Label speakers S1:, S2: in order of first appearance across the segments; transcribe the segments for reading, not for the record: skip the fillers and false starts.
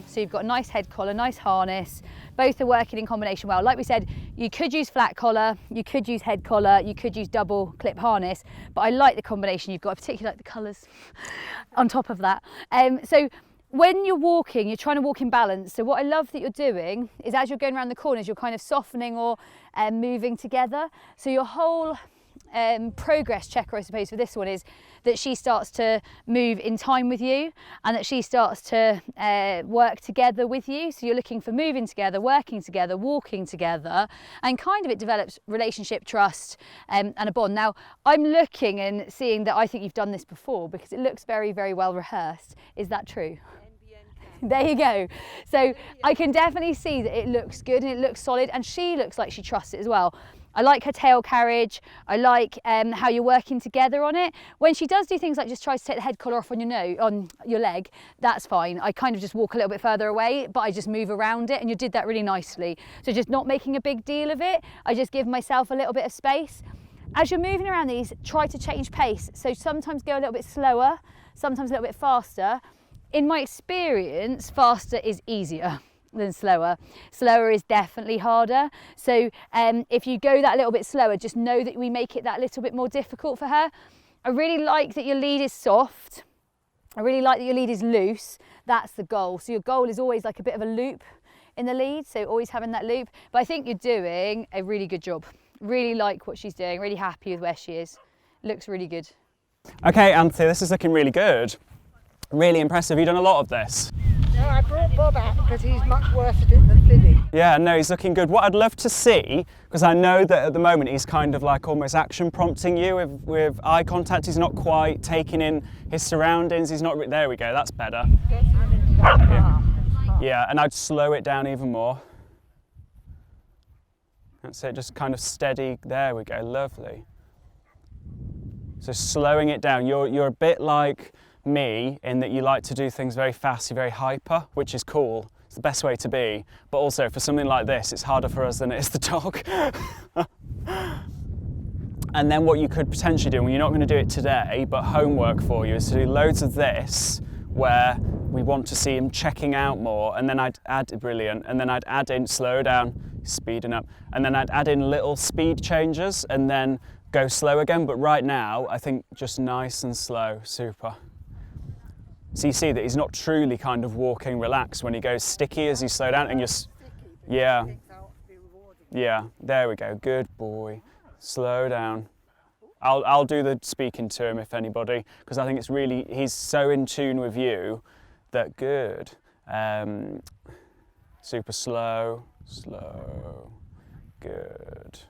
S1: So you've got a nice head collar, nice harness, both are working in combination well. Like we said, you could use flat collar, you could use head collar, you could use double clip harness, but I like the combination you've got. I particularly like the colours on top of that. So when you're walking, you're trying to walk in balance. So what I love that you're doing is as you're going around the corners, you're kind of softening or moving together. So your whole progress checker, I suppose, for this one is that she starts to move in time with you and that she starts to work together with you. So you're looking for moving together, working together, walking together, and kind of it develops relationship, trust, and a bond. Now, I'm looking and seeing that I think you've done this before because it looks very, very well rehearsed. Is that true? There you go. So I can definitely see that it looks good and it looks solid, and she looks like she trusts it as well. I like her tail carriage. I like how you're working together on it. When she does do things like just tries to take the head collar off on your leg, that's fine. I kind of just walk a little bit further away, but I just move around it, and you did that really nicely. So just not making a big deal of it. I just give myself a little bit of space. As you're moving around these, try to change pace. So sometimes go a little bit slower, sometimes a little bit faster. In my experience, faster is easier than slower. Slower is definitely harder. So if you go that little bit slower, just know that we make it that little bit more difficult for her. I really like that your lead is soft. I really like that your lead is loose. That's the goal. So your goal is always like a bit of a loop in the lead, so always having that loop. But I think you're doing a really good job. Really like what she's doing, really happy with where she is. Looks really good.
S2: Okay, Anthony, this is looking really good. Really impressive. You've done a lot of this.
S3: No, I brought Bob out because he's much worse at it than Libby.
S2: Yeah, no, he's looking good. What I'd love to see, because I know that at the moment he's kind of like almost action prompting you with eye contact. He's not quite taking in his surroundings. He's not, there we go, that's better. Yeah, and I'd slow it down even more. That's it, just kind of steady. There we go, lovely. So slowing it down. You're a bit like me in that you like to do things very fast, you're very hyper, which is cool. It's the best way to be. But also for something like this, it's harder for us than it is the dog. And then what you could potentially do, and you're not going to do it today, but homework for you is to do loads of this where we want to see him checking out more, and then I'd add, brilliant, and then I'd add in, slow down, speeding up, and then I'd add in little speed changes and then go slow again. But right now, I think just nice and slow, super. So you see that he's not truly kind of walking relaxed when he goes sticky as you slow down and yeah, there we go, good boy. Slow down. I'll do the speaking to him if anybody, because I think it's really, he's so in tune with you that good. Super slow, good,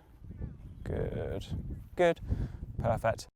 S2: perfect.